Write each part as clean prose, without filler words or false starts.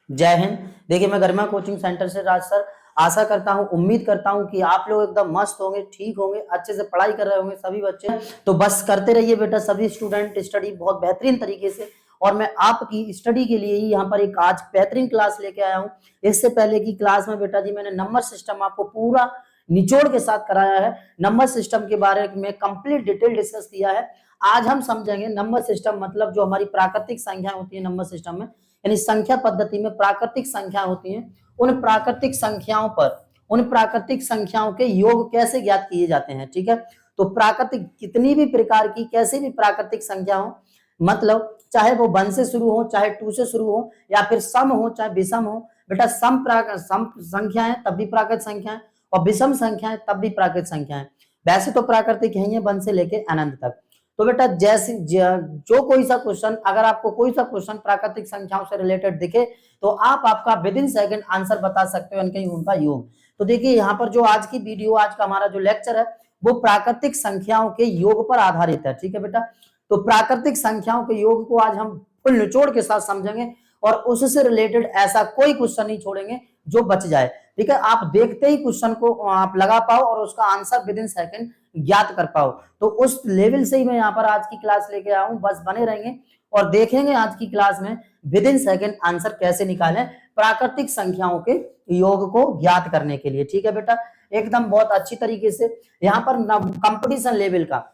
जय हिंद। देखिए, मैं गरिमा कोचिंग सेंटर से राज सर आशा करता हूँ, उम्मीद करता हूँ कि आप लोग एकदम मस्त होंगे, ठीक होंगे, अच्छे से पढ़ाई कर रहे होंगे सभी बच्चे। तो बस करते रहिए बेटा, सभी स्टूडेंट स्टडी बहुत बेहतरीन तरीके से। और मैं आपकी स्टडी के लिए ही यहाँ पर एक आज बेहतरीन क्लास लेके आया हूँ। इससे पहले की क्लास में बेटा जी मैंने नंबर सिस्टम आपको पूरा निचोड़ के साथ कराया है। नंबर सिस्टम के बारे में कंप्लीट डिटेल डिस्कस किया है। आज हम समझेंगे नंबर सिस्टम मतलब जो हमारी प्राकृतिक संख्या होती है नंबर सिस्टम में, यानी संख्या पद्धति में प्राकृतिक संख्या होती है, उन प्राकृतिक संख्याओं पर उन प्राकृतिक संख्याओं के योग कैसे ज्ञात किए जाते हैं। ठीक है, तो प्राकृतिक कितनी भी प्रकार की कैसी भी प्राकृतिक संख्या हो, मतलब चाहे वो 1 से शुरू हो, चाहे 2 से शुरू हो, या फिर सम हो चाहे विषम हो, बेटा सम संख्याएं तब भी प्राकृतिक संख्याएं और विषम संख्याएं तब भी प्राकृतिक संख्याएं। वैसे तो प्राकृतिक है 1 से लेके अनंत तक। तो बेटा जैसे जो कोई सा क्वेश्चन, अगर आपको कोई सा क्वेश्चन प्राकृतिक संख्याओं से रिलेटेड दिखे तो आप आपका विद इन सेकंड आंसर बता सकते हो, इनके उनका योग। तो देखिए यहाँ पर जो आज की वीडियो, आज का हमारा जो लेक्चर है वो प्राकृतिक संख्याओं के योग पर आधारित है। ठीक है बेटा, तो प्राकृतिक संख्याओं के योग को आज हम फुल निचोड़ के साथ समझेंगे और उससे रिलेटेड ऐसा कोई क्वेश्चन नहीं छोड़ेंगे जो बच जाए। ठीक है, आप देखते ही क्वेश्चन को आप लगा पाओ और उसका आंसर विद इन सेकंड ज्ञात कर पाओ। तो उस लेवल से ही मैं यहाँ पर आज की क्लास लेके आया हूँ। बस बने रहेंगे और देखेंगे आज की क्लास में विद इन सेकंड आंसर कैसे निकालें प्राकृतिक संख्याओं के योग को ज्ञात करने के लिए। ठीक है बेटा, एकदम बहुत अच्छी तरीके से। यहाँ पर कंपटीशन लेवल का,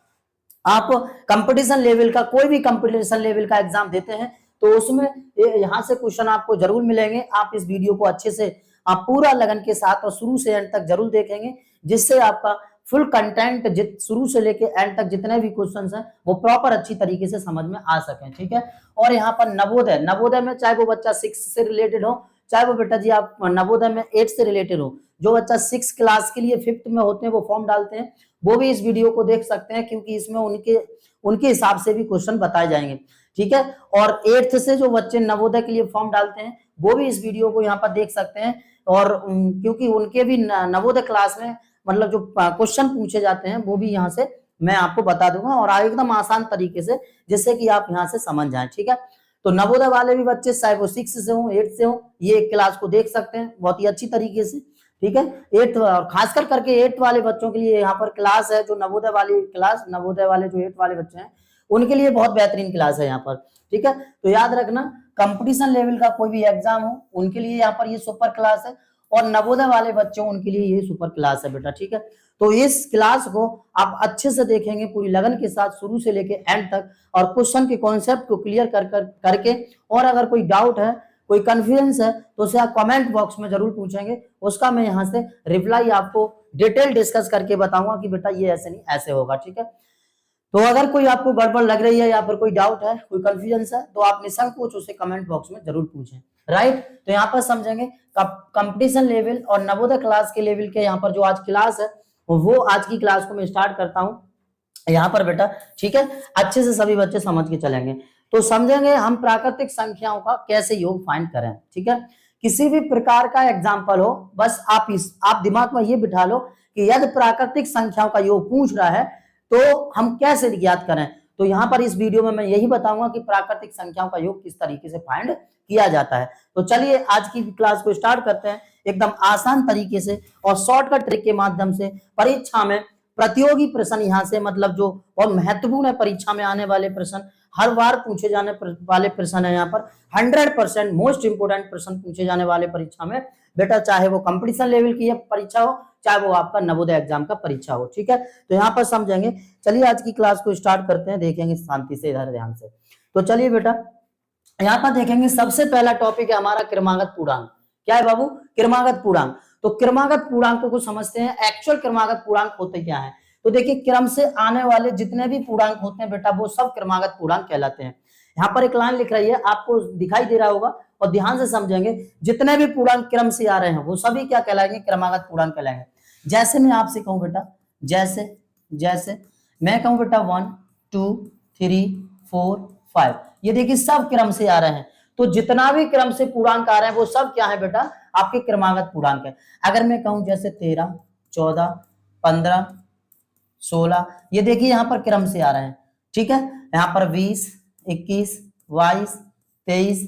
आप कंपटीशन लेवल का कोई भी कंपटीशन लेवल का एग्जाम देते हैं तो उसमें यहाँ से क्वेश्चन आपको जरूर मिलेंगे। आप इस वीडियो को अच्छे से आप पूरा लगन के साथ और शुरू से एंड तक जरूर देखेंगे, जिससे आपका फुल कंटेंट शुरू से लेके एंड तक जितने भी क्वेश्चंस हैं वो प्रॉपर अच्छी तरीके से समझ में आ सके। ठीक है, और यहाँ पर नवोदय में चाहे वो बच्चा 6 से रिलेटेड हो, चाहे वो बेटा जी आप नवोदय में 8 से रिलेटेड हो, जो बच्चा 6 क्लास के लिए 5th में होते हैं वो फॉर्म डालते हैं, वो भी इस वीडियो को देख सकते हैं, क्योंकि इसमें उनके हिसाब से भी क्वेश्चन बताए जाएंगे। ठीक है, और 8th से जो बच्चे नवोदय के लिए फॉर्म डालते हैं वो भी इस वीडियो को यहाँ पर देख सकते हैं। और क्योंकि उनके भी नवोदय क्लास में मतलब जो क्वेश्चन पूछे जाते हैं वो भी यहाँ से मैं आपको बता दूंगा और एकदम आसान तरीके से, जिससे कि आप यहाँ से समझ जाएं। ठीक है, तो नवोदय वाले भी बच्चे चाहे वो 6 से हो 8 से हो, ये क्लास को देख सकते हैं बहुत ही अच्छी तरीके से। ठीक है, 8th और खासकर करके 8th वाले बच्चों के लिए यहाँ पर क्लास है, जो नवोदय वाली क्लास, नवोदय वाले जो 8th वाले बच्चे हैं उनके लिए बहुत बेहतरीन क्लास है यहाँ पर। ठीक है, तो याद रखना कंपटीशन लेवल का कोई भी एग्जाम हो उनके लिए यहाँ पर ये सुपर क्लास है, और नवोदय वाले बच्चों उनके लिए ये सुपर क्लास है बेटा। ठीक है, तो इस क्लास को आप अच्छे से देखेंगे पूरी लगन के साथ शुरू से लेके एंड तक, और क्वेश्चन के कॉन्सेप्ट को क्लियर करके, और अगर कोई डाउट है कोई कंफ्यूजन है तो उसे आप कमेंट बॉक्स में जरूर पूछेंगे, उसका मैं यहाँ से रिप्लाई आपको डिटेल डिस्कस करके बताऊंगा कि बेटा ये ऐसे नहीं ऐसे होगा। ठीक है, तो अगर कोई आपको गड़बड़ लग रही है या फिर कोई डाउट है कोई कंफ्यूजन है तो आप निसंकोच उसे कमेंट बॉक्स में जरूर पूछें। राइट, तो यहाँ पर समझेंगे कंपटीशन लेवल और नवोदय क्लास के लेवल के यहाँ पर जो आज क्लास है वो आज की क्लास को मैं स्टार्ट करता हूँ यहाँ पर बेटा। ठीक है, अच्छे से सभी बच्चे समझ के चलेंगे। तो समझेंगे हम प्राकृतिक संख्याओं का कैसे योग फाइंड करें। ठीक है, किसी भी प्रकार का एग्जाम्पल हो, बस आप दिमाग में ये बिठा लो कि यदि प्राकृतिक संख्याओं का योग पूछ रहा है तो हम कैसे ज्ञात करें। तो यहाँ पर इस वीडियो में मैं यही बताऊंगा कि प्राकृतिक संख्याओं का योग किस तरीके से फाइंड किया जाता है। तो चलिए आज की क्लास को स्टार्ट करते हैं एकदम आसान तरीके से और शॉर्टकट ट्रिक के माध्यम से। परीक्षा में प्रतियोगी प्रश्न यहाँ से, मतलब जो बहुत महत्वपूर्ण है परीक्षा में आने वाले प्रश्न, हर बार पूछे जाने वाले प्रश्न है यहाँ पर 100% मोस्ट इंपोर्टेंट प्रश्न पूछे जाने वाले परीक्षा में बेटा, चाहे वो कंपटीशन लेवल की परीक्षा हो चाहे वो आपका नवोदय एग्जाम का परीक्षा हो। ठीक है, तो यहाँ पर समझेंगे। चलिए आज की क्लास को स्टार्ट करते हैं, देखेंगे शांति से इधर ध्यान से। तो चलिए बेटा यहाँ पर देखेंगे सबसे पहला टॉपिक है हमारा क्रमागत पूर्णांक। क्या है बाबू? क्रमागत पूर्णांक। तो क्रमागत पूर्णांकों को समझते हैं, एक्चुअल क्रमागत पूर्णांक होते क्या है। तो देखिए क्रम से आने वाले जितने भी पूर्णांक होते हैं बेटा वो सब क्रमागत पूर्णांक कहलाते हैं। यहाँ पर एक लाइन लिख रही है, आपको दिखाई दे रहा होगा और ध्यान से समझेंगे, जितने भी पूर्णांक क्रम से आ रहे हैं वो सभी क्या कहलाएंगे? क्रमागत पूर्णांक कहलाएंगे। जैसे मैं आपसे कहूं बेटा, जैसे जैसे मैं कहूं बेटा 1 2 3 4 5, ये देखिए सब क्रम से आ रहे हैं। तो जितना भी क्रम से पूर्णांक आ रहे हैं वो सब क्या है बेटा? आपके क्रमागत पूर्णांक है। अगर मैं कहूं जैसे 13 14 15 16, ये देखिए यहाँ पर क्रम से आ रहे हैं। ठीक है, यहाँ पर 20 21 22 23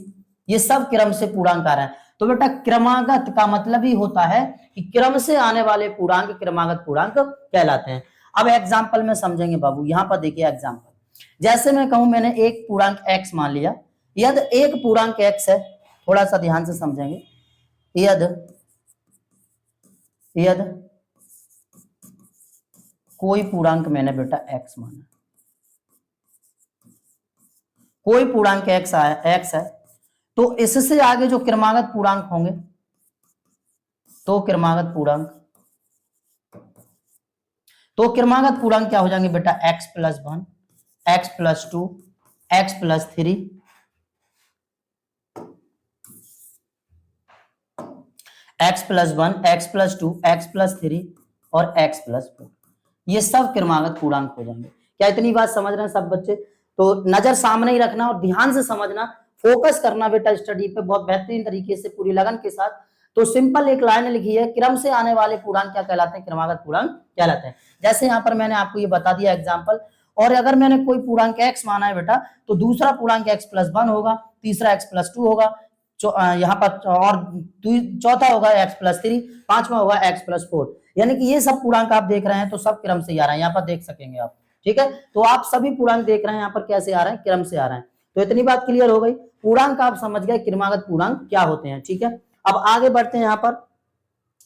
ये सब क्रम से पूर्णांक आ रहे हैं। तो बेटा क्रमागत का मतलब ही होता है कि क्रम से आने वाले पूर्णांक क्रमागत पूर्णांक कहलाते हैं। अब एग्जाम्पल में समझेंगे बाबू, यहां पर देखिए एग्जाम्पल, जैसे मैं कहूं मैंने एक पूर्णांक x मान लिया, यदि एक पूर्णांक x है, थोड़ा सा ध्यान से समझेंगे, यदि कोई पूर्णांक मैंने बेटा x माना, कोई पूर्णांक x है, तो इससे आगे जो क्रमागत पूर्णांक होंगे, तो क्रमागत पूर्णांक क्या हो जाएंगे बेटा, x+1, x+2, x+3, x+1, x+2, x+3 और x+4, ये सब क्रमागत पूर्णांक हो जाएंगे। क्या इतनी बात समझ रहे हैं सब बच्चे? तो नजर सामने ही रखना और ध्यान से समझना, फोकस करना बेटा स्टडी पे बहुत बेहतरीन तरीके से, पूरी लगन के साथ। तो सिंपल एक लाइन लिखी है, क्रम से आने वाले पूर्णांक क्या कहलाते हैं, क्रमागत पूर्णांक कहलाते हैं। जैसे यहाँ पर मैंने आपको ये बता दिया एग्जाम्पल, और अगर मैंने कोई पूर्णांक x माना है बेटा, तो दूसरा पूर्णांक x+1 होगा, तीसरा x+2 होगा, यहाँ पर और चौथा होगा x+3, पांचवा होगा x+4। यानी कि ये सब पूर्णांक आप देख रहे हैं तो सब क्रम से आ रहे हैं, यहाँ पर देख सकेंगे आप, ठीक है। तो आप सभी पूर्णांक देख रहे हैं यहाँ पर कैसे आ रहे हैं, क्रम से आ रहे हैं। तो इतनी बात क्लियर हो गई, पूर्णांक आप समझ गए क्रमागत पूर्णांक क्या होते हैं, ठीक है। अब आगे बढ़ते हैं, यहाँ पर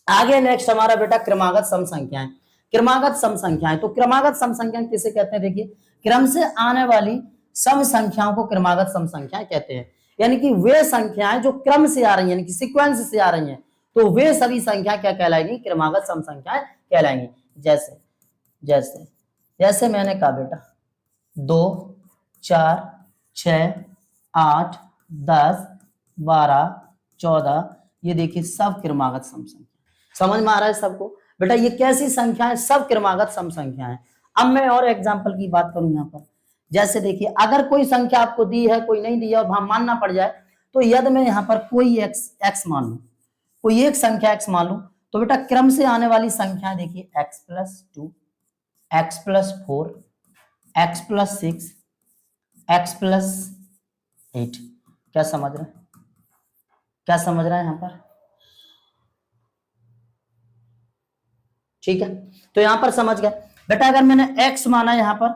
आगे नेक्स्ट हमारा बेटा क्रमागत सम संख्याएं। क्रमागत सम संख्याएं, तो क्रमागत सम संख्याएं किसे कहते हैं, देखिए क्रम से आने वाली सम संख्याओं को क्रमागत सम संख्याएं कहते हैं। यानी कि वे संख्याएं जो क्रम से आ रही हैं, यानी कि सीक्वेंस से आ रही हैं, तो वे सभी संख्या क्या कहलाएंगी, क्रमागत सम संख्याएं कहलाएंगी। जैसे जैसे जैसे मैंने कहा बेटा 2, 4, 6, 8, 10, 12, 14, ये देखिए सब क्रमागत सम संख्या। समझ में आ रहा है सबको? बेटा ये कैसी संख्या है, सब क्रमागत सम संख्या है। अब मैं और एग्जांपल की बात करूं यहाँ पर, जैसे देखिए अगर कोई संख्या आपको दी है, कोई नहीं दी है और हम मानना पड़ जाए, तो यदि मैं यहाँ पर कोई x मान लू, कोई एक संख्या x मान लू, तो बेटा क्रम से आने वाली संख्या देखिए x+2, x+4, x+6, x+8। क्या समझ रहे हैं, क्या समझ रहे हैं यहाँ पर, ठीक है। तो यहां पर समझ गए बेटा, अगर मैंने x माना, यहां पर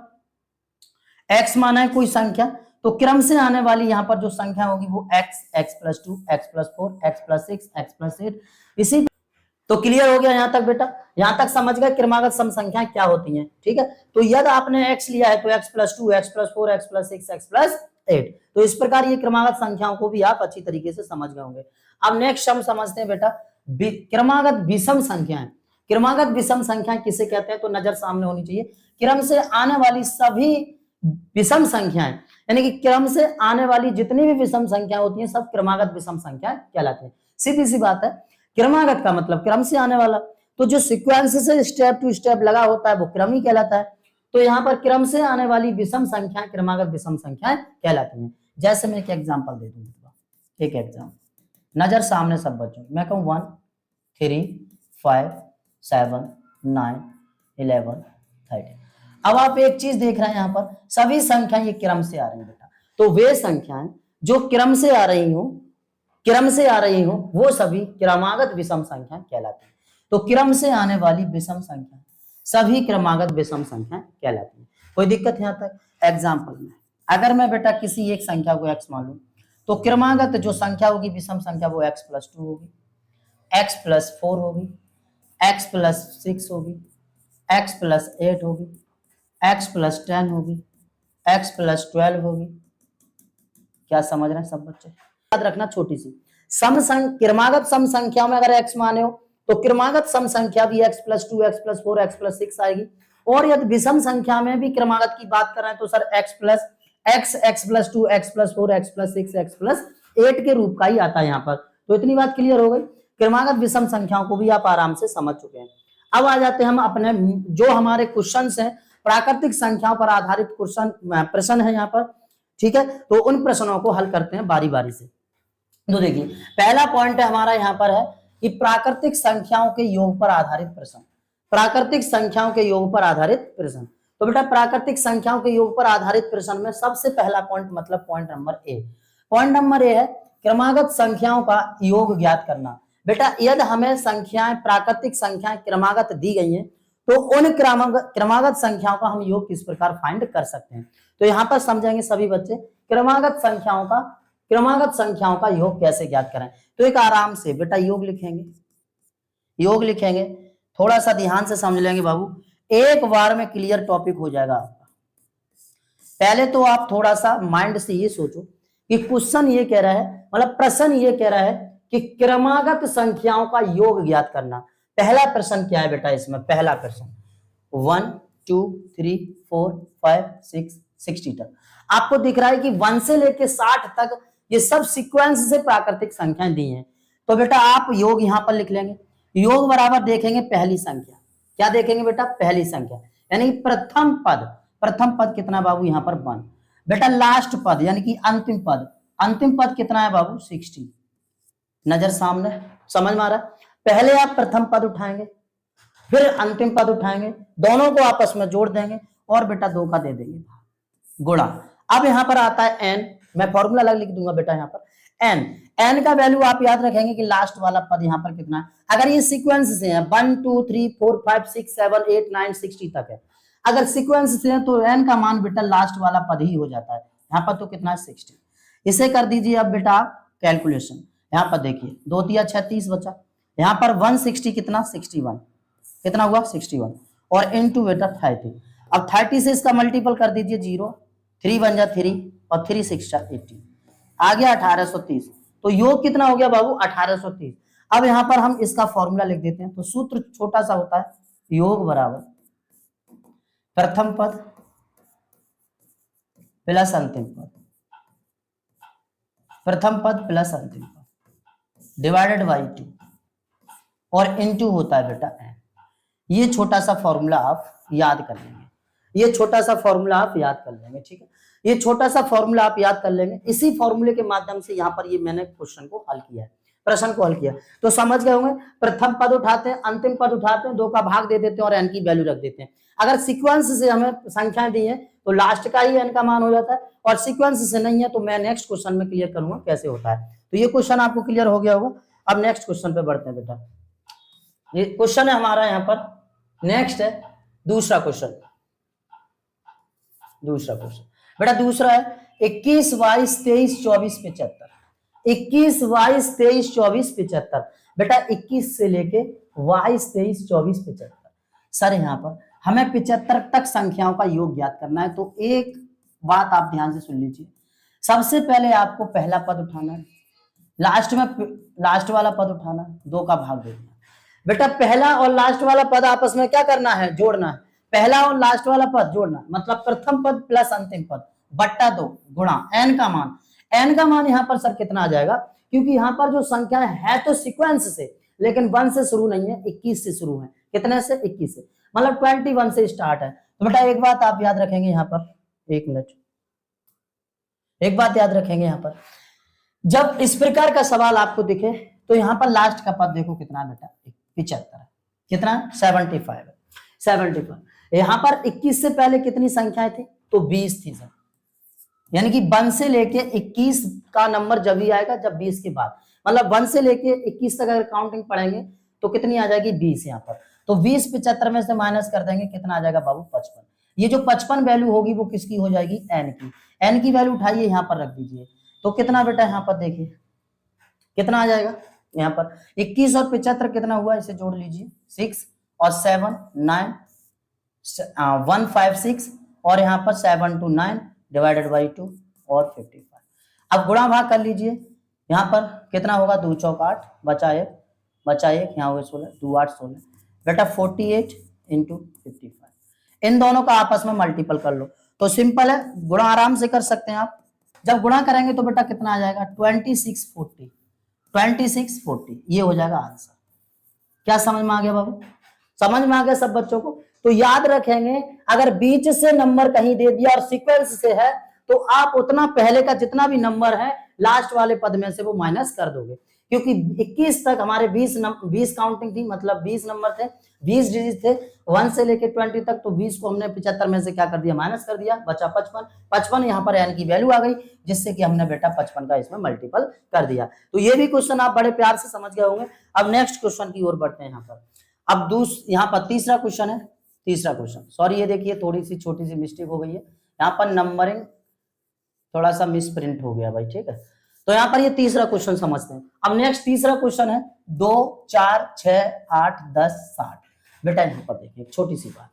x माना है कोई संख्या, तो क्रम से आने वाली यहां पर जो संख्या होगी वो x, x+2, x+4, x+6, x+8, इसी। तो क्लियर हो गया यहां तक बेटा, यहां तक समझ गए क्रमागत सम संख्या क्या होती हैं, ठीक है। तो यदि आपने x लिया है तो x+2, x+4, x+6, x+8, तो इस प्रकार ये क्रमागत संख्याओं को भी आप अच्छी तरीके से समझ गए होंगे। अब नेक्स्ट हम समझते हैं बेटा क्रमागत विषम संख्याएं। क्रमागत विषम संख्या किसे कहते हैं, तो नजर सामने होनी चाहिए, क्रम से आने वाली सभी विषम संख्याएं, यानी कि क्रम से आने वाली जितनी भी विषम संख्या होती हैं सब क्रमागत विषम संख्या कहलाती है। सीधी सी बात है, क्रमागत का मतलब क्रम से आने वाला, तो जो सीक्वेंस से स्टेप टू स्टेप लगा होता है वो क्रम ही कहलाता है। तो यहाँ पर क्रम से आने वाली विषम संख्या क्रमागत विषम संख्याएं कहलाती हैं। जैसे मैं एक एग्जाम्पल दे दूंगा, एक एग्जाम्पल नजर सामने सब बच्चों, मैं कहूँ 1, 3, 5, 7, 9, 11, 13। अब आप एक चीज देख रहे हैं, यहाँ पर सभी संख्याएं ये क्रम से आ रही है बेटा, तो वे संख्याएं जो क्रम से आ रही हो वो सभी क्रमागत विषम संख्या कहलाती है। तो क्रम से आने वाली विषम संख्या सभी क्रमागत विषम संख्या कहलाती है। कोई दिक्कत यहाँ तक? एग्जाम्पल में अगर मैं बेटा किसी एक संख्या को x मान लूं, तो क्रमागत जो संख्या होगी विषम संख्या वो x+2 होगी, x+4 होगी, x+6 होगी, x+8 होगी, x+10 होगी, x+12 होगी। क्या समझ रहे हैं सब बच्चे? याद रखना छोटी सी क्रमागत सम संख्याओं में अगर x माने हो तो क्रमागत सम संख्या भी x+2, x+4, x+6 आएगी। और यदि विषम संख्या में भी क्रमागत की बात कर रहे हैं तो sir x+2, x+4, x+6, x+8 के रूप का ही आता है यहाँ पर। तो इतनी बात क्लियर हो गई, क्रमागत विषम संख्याओं को भी आप आराम से समझ चुके हैं। अब आ जाते हैं हम अपने जो हमारे क्वेश्चन हैं, प्राकृतिक संख्याओं पर आधारित प्रश्न है यहाँ पर, ठीक है। तो उन प्रश्नों को हल करते हैं बारी बारी से। तो देखिए पहला पॉइंट है हमारा यहाँ पर है कि प्राकृतिक संख्याओं के योग पर आधारित प्रश्न, प्राकृतिक संख्याओं के योग पर आधारित प्रश्न। तो बेटा प्राकृतिक संख्याओं के योग पर आधारित प्रश्न में सबसे पहला पॉइंट मतलब पॉइंट नंबर ए है क्रमागत संख्याओं का योग ज्ञात करना। बेटा यदि हमें संख्याएं, प्राकृतिक संख्याएं क्रमागत दी गई हैं तो उन क्रमागत संख्याओं का हम योग किस प्रकार फाइंड कर सकते हैं। तो यहाँ पर समझेंगे सभी बच्चे क्रमागत संख्याओं का योग कैसे ज्ञात करें। तो एक आराम से बेटा योग लिखेंगे, थोड़ा सा ध्यान से समझ लेंगे बाबू, एक बार में क्लियर टॉपिक हो जाएगा आपका। पहले तो आप थोड़ा सा माइंड से ये सोचो कि क्वेश्चन ये कह रहा है, मतलब प्रश्न ये कह रहा है कि क्रमागत संख्याओं का योग ज्ञात करना। पहला प्रश्न क्या है बेटा इसमें, पहला प्रश्न 1 2 3 4 5 6 60 तक आपको दिख रहा है कि 1 से लेके 60 तक ये सब सीक्वेंस से प्राकृतिक संख्याएं दी हैं। तो बेटा आप योग यहां पर लिख लेंगे, योग बराबर देखेंगे पहली संख्या। क्या देखेंगे बेटा, पहली संख्या, यानी प्रथम पद कितना बाबू यहाँ पर 1। बेटा लास्ट पद यानी कि अंतिम पद कितना है बाबू 60। नजर सामने, समझ में आ रहा है। पहले आप प्रथम पद उठाएंगे, फिर अंतिम पद उठाएंगे, दोनों को आपस में जोड़ देंगे और बेटा 2 का दे देंगे गुणा। अब यहाँ पर आता है n, मैं फॉर्मूला अलग लिख दूंगा बेटा यहाँ पर n का वैल्यू आप याद रखेंगे कि लास्ट वाला पद यहाँ पर कितना है। अगर ये सीक्वेंस से है 1 2 3 4 5 6 7 8 9 60 तक है, अगर सीक्वेंस से है तो n का मान बेटा लास्ट वाला पद ही हो जाता है। यहाँ पर तो कितना है 60। इसे कर दीजिए अब बेटा कैलकुलेशन। यहाँ पर देखिए 2 3 36 बचा, यहाँ पर 160 कितना 61, कितना हुआ 61 और इनटू बेटा 30। अब 30 से इसका मल्टीपल कर दीजिए 0, 3 बन जा 3 और 3 6 80, आ गया 1830। तो योग कितना हो गया बाबू 1830। अब यहाँ पर हम इसका फॉर्मूला लिख देते हैं। तो सूत्र छोटा सा होता है, योग बराबर प्रथम पद प्लस अंतिम पद, प्रथम पद प्लस अंतिम पद डिवाइडेड बाई 2 और इनटू होता है बेटा n। ये छोटा सा फॉर्मूला आप याद कर लेंगे, ठीक है। ये छोटा सा फॉर्मूला आप याद कर लेंगे। इसी फॉर्मूले के माध्यम से यहाँ पर ये मैंने प्रश्न को हल किया। तो समझ गए होंगे, प्रथम पद उठाते हैं, अंतिम पद उठाते हैं, 2 का भाग दे देते हैं और n की वैल्यू रख देते हैं। अगर सीक्वेंस से हमें संख्याएं दी है तो लास्ट का ही n का मान हो जाता है, और सीक्वेंस से नहीं है तो मैं नेक्स्ट क्वेश्चन में क्लियर करूंगा कैसे होता है। तो ये क्वेश्चन आपको क्लियर हो गया होगा। अब नेक्स्ट क्वेश्चन पे बढ़ते हैं बेटा। ये क्वेश्चन है हमारा यहाँ पर, नेक्स्ट है दूसरा क्वेश्चन बेटा। दूसरा है 21 22 23 24 75। 21 22 23 24 75 बेटा 21 से लेके 22 23 24 75। सर यहाँ पर हमें 75 तक संख्याओं का योग ज्ञात करना है। तो एक बात आप ध्यान से सुन लीजिए, सबसे पहले आपको पहला पद उठाना है, लास्ट वाला पद उठाना है, 2 का भाग देना है। बेटा पहला और लास्ट वाला पद आपस में क्या करना है, जोड़ना है। पहला और लास्ट वाला पद जोड़ना, मतलब प्रथम पद प्लस अंतिम पद बट्टा 2 गुणा n का मान यहाँ पर सर कितना आ जाएगा, क्योंकि यहाँ पर जो संख्या है तो सीक्वेंस से, लेकिन 1 से शुरू नहीं है, 21 से शुरू है। कितने से, 21 से, मतलब 21 से स्टार्ट है। तो बेटा एक बात आप याद रखेंगे यहाँ पर, एक मिनट, एक बात याद रखेंगे यहाँ पर, जब इस प्रकार का सवाल आपको दिखे तो यहाँ पर लास्ट का पद देखो कितना बेटा 75 है, कितना 75। यहाँ पर 21 से पहले कितनी संख्याएं थी, तो 20 थी सर, यानी कि 1 से लेके 21 का नंबर जब ही आएगा जब 20 के बाद, मतलब 1 से लेके 21 तक अगर काउंटिंग पढ़ेंगे तो कितनी आ जाएगी 20 यहाँ पर। तो 20 75 में से माइनस कर देंगे, कितना आ जाएगा बाबू 55। ये जो 55 वैल्यू होगी वो किसकी हो जाएगी, n की वैल्यू उठाइए यहाँ पर रख दीजिए। तो कितना बेटा यहाँ पर देखिए कितना आ जाएगा, यहाँ पर 21 और 75 कितना हुआ, इसे जोड़ लीजिए, 6 और 7 9 1 5 6 और यहाँ पर 7 2 9 डिवाइडेड बाई 2 और 55। अब गुणा भाग कर लीजिए, यहाँ पर कितना होगा, 2 चौक 8 बचा एक यहाँ हुए 16 2 8 16 बेटा 48 इंटू 55। इन दोनों का आपस में मल्टीपल कर लो तो सिंपल है, गुणा आराम से कर सकते हैं आप। जब गुणा करेंगे तो बेटा कितना आ जाएगा 2640, ये हो जाएगा आंसर। क्या समझ में आ गया बाबू, समझ में आ गया सब बच्चों को। तो याद रखेंगे, अगर बीच से नंबर कहीं दे दिया और सीक्वेंस से है तो आप उतना पहले का जितना भी नंबर है लास्ट वाले पद में से वो माइनस कर दोगे, क्योंकि 21 तक हमारे 20 काउंटिंग थी, मतलब 20 नंबर थे, 20 डिजिट थे 1 से लेके 20 तक, तो 20 को हमने 75 में से क्या कर दिया, माइनस कर दिया, बचा 55। 55 यहाँ पर n की वैल्यू आ गई, जिससे कि हमने बेटा 55 का इसमें मल्टीपल कर दिया। तो ये भी क्वेश्चन आप बड़े प्यार से समझ गए होंगे। अब नेक्स्ट क्वेश्चन की ओर बढ़ते हैं यहाँ पर। अब यहाँ पर तीसरा क्वेश्चन है, तीसरा क्वेश्चन, सॉरी ये देखिए थोड़ी सी छोटी सी मिस्टेक हो गई है, यहाँ पर नंबरिंग थोड़ा सा मिस प्रिंट हो गया भाई, ठीक है। तो यहाँ पर ये तीसरा क्वेश्चन समझते हैं। अब नेक्स्ट तीसरा क्वेश्चन है 2, 4, 6, 8, 10, 60। बेटा यहाँ पर देखिए एक छोटी सी बात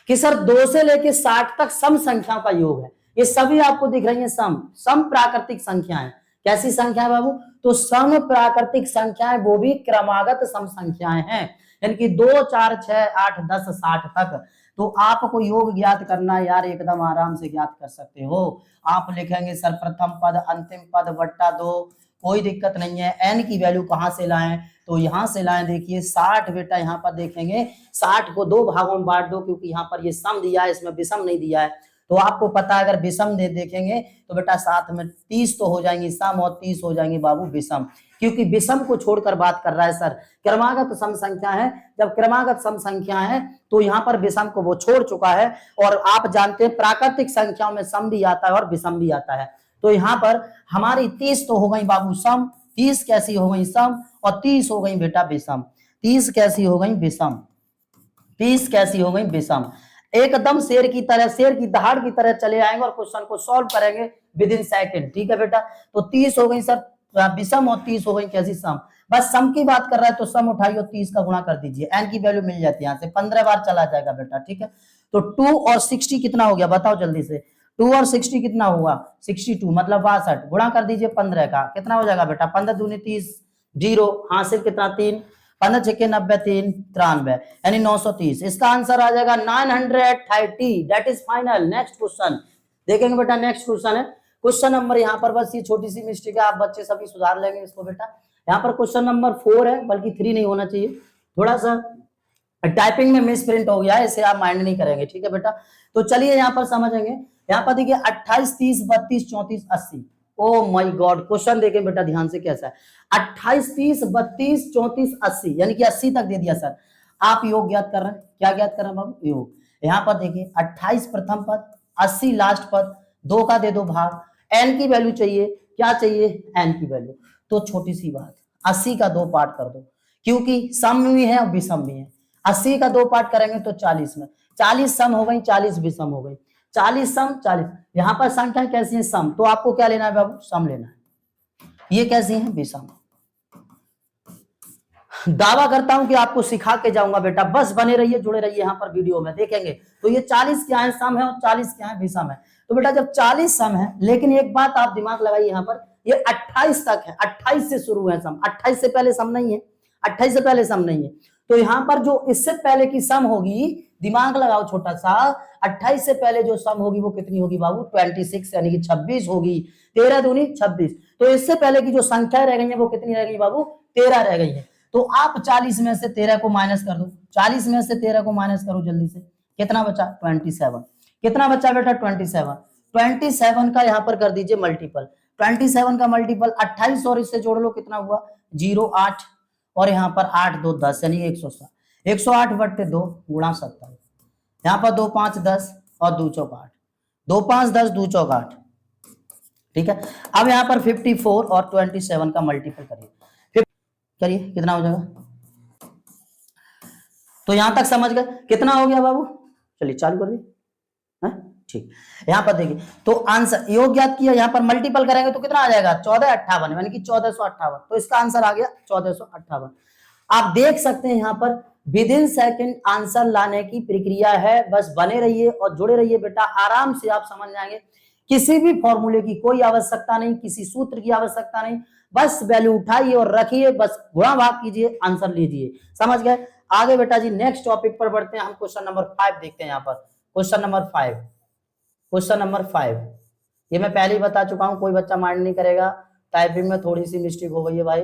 कि सर 2 से लेके 60 तक सम संख्याओं का योग है, ये सभी आपको दिख रही है सम प्राकृतिक संख्याएं। कैसी संख्याएं बाबू, तो सम प्राकृतिक संख्याएं, वो भी क्रमागत सम संख्याएं हैं, यानी कि 2, 4, 6, 8, 10, 60 तक। तो आपको योग ज्ञात करना यार एकदम आराम से ज्ञात कर सकते हो। आप लिखेंगे सर प्रथम पद अंतिम पद बट्टा 2, कोई दिक्कत नहीं है। एन की वैल्यू कहां से लाएं, तो यहां से लाएं, देखिए 60 बेटा यहाँ पर देखेंगे 60 को 2 भागों में बांट दो, क्योंकि यहाँ पर ये सम दिया है, इसमें विषम नहीं दिया है। तो आपको पता है अगर विषम देखेंगे तो बेटा साथ में 30 तो हो जाएंगी सम और 30 हो जाएंगी बाबू विषम, क्योंकि विषम को छोड़कर बात कर रहा है सर। क्रमागत सम संख्या है, जब क्रमागत सम संख्या है तो यहाँ पर विषम को वो छोड़ चुका है। और आप जानते हैं प्राकृतिक संख्याओं में सम भी आता है और विषम भी आता है। तो यहाँ पर हमारी 30 तो हो गई बाबू सम, 30 कैसी हो गई सम, और 30 हो गई बेटा विषम। 30 कैसी हो गई विषम, 30 कैसी हो गई विषम। एकदम शेर की तरह, शेर की दहाड़ की तरह चले आएंगे और क्वेश्चन को सॉल्व करेंगे विद इन सेकंड, ठीक है बेटा। तो 30 हो गई सर विषम और 30 हो गई कैसी सम। बस सम की बात कर रहा है तो सम उठाइए और 30 का गुणा कर दीजिए, एन की वैल्यू मिल जाती है, यहाँ से 15 बार चला जाएगा बेटा, ठीक है। तो 2 और 60 कितना हो गया बताओ जल्दी से, 2 और 60 कितना हुआ 62, मतलब 62, गुणा कर दीजिए 15 का, कितना हो जाएगा बेटा 15 दूनी 30, 0 हासिल कितना 3, 15 छक्के 90, 3 93, यानी 930। इसका आंसर आ जाएगा 930, that is final. Next question देखेंगे बेटा, नेक्स्ट क्वेश्चन है क्वेश्चन नंबर, यहाँ पर बस ये छोटी सी मिस्टेक है, आप बच्चे सभी सुधार लेंगे इसको बेटा। यहाँ पर क्वेश्चन नंबर 4 है, बल्कि 3 नहीं होना चाहिए, थोड़ा सा टाइपिंग में मिस प्रिंट हो गया है, इसे आप माइंड नहीं करेंगे, ठीक है बेटा। तो चलिए यहाँ पर समझेंगे। यहाँ पर देखिए 28, 30, 32, 34, 80। ओ माय गॉड, क्वेश्चन देखें बेटा ध्यान से कैसा है। 28, 30, 32, 34, 80, यानी कि 80 तक दे दिया सर। आप योग ज्ञात कर रहे हैं, क्या ज्ञात कर रहे हैं बाबू, योग। यहाँ पर देखिए 28 प्रथम पद, 80 लास्ट पद, 2 का दे दो भाग, एन की वैल्यू चाहिए, क्या चाहिए एन की वैल्यू। तो छोटी सी बात, 80 का 2 पार्ट कर दो, क्योंकि सम भी है और विषम भी है। 80 का 2 पार्ट करेंगे तो 40 में, 40 सम हो गई, 40 विषम हो गई, 40 सम 40। यहाँ पर संख्या कैसी है सम, तो आपको क्या लेना है बाबू, सम लेना है। ये कैसी है विषम। दावा करता हूं कि आपको सिखा के जाऊंगा बेटा, बस बने रहिए जुड़े रहिए यहाँ पर वीडियो में देखेंगे। तो ये 40 क्या है सम है और 40 क्या है विषम है। तो बेटा जब 40 सम है, लेकिन एक बात आप दिमाग लगाइए यहाँ पर, ये 28 तक है, 28 से शुरू है सम, 28 से पहले सम नहीं है, 28 से पहले सम नहीं है। तो यहाँ पर जो इससे पहले की सम होगी, दिमाग लगाओ छोटा सा, 28 से पहले जो सम होगी वो कितनी होगी बाबू 26, यानी कि 26 होगी, 13 दूनी 26। तो इससे पहले की जो संख्या रह गई है वो कितनी रह गई बाबू 13 रह गई है। तो आप 40 में से 13 को माइनस कर दो, 40 में से 13 को माइनस करो जल्दी से, कितना बचा 27। कितना बचा बेटा 27। 27 का यहाँ पर कर दीजिए मल्टीपल, 27 का मल्टीपल 28 और इससे जोड़ लो, कितना हुआ 0, 8 और यहाँ पर 8, 2, 10, यानी 107। 108 बट्टे 2 गुणा 27, यहाँ पर 2, 5, 10 और 2 चौक 8, 2, 5, 10, 2 चौक 8, ठीक है। अब यहाँ पर 54 और 27 का मल्टीपल करिए, करिए कितना हो जाएगा। तो यहां तक समझ गए, कितना हो गया बाबू, चलिए चालू कर दिए, ठीक। यहां पर देखिए तो आंसर योग ज्ञात किया, यहां पर मल्टीपल करेंगे तो कितना आ जाएगा 1458, यानी कि 1458। तो इसका आंसर आ गया 1458। आप देख सकते हैं यहाँ पर विद इन सेकंड आंसर लाने की प्रक्रिया है, बस बने रहिए और जुड़े रहिए बेटा, आराम से आप समझ जाएंगे। किसी भी फॉर्मूले की कोई आवश्यकता नहीं, किसी सूत्र की आवश्यकता नहीं, बस वैल्यू उठाइए और रखिए, बस गुणा भाग कीजिए, आंसर लीजिए, समझ गए। आगे बेटा जी नेक्स्ट टॉपिक पर बढ़ते हैं, हम क्वेश्चन नंबर 5 देखते हैं। यहाँ पर क्वेश्चन नंबर 5, क्वेश्चन नंबर 5 ये मैं पहले ही बता चुका हूं, कोई बच्चा माइंड नहीं करेगा, टाइपिंग में थोड़ी सी मिस्टेक हो गई है भाई।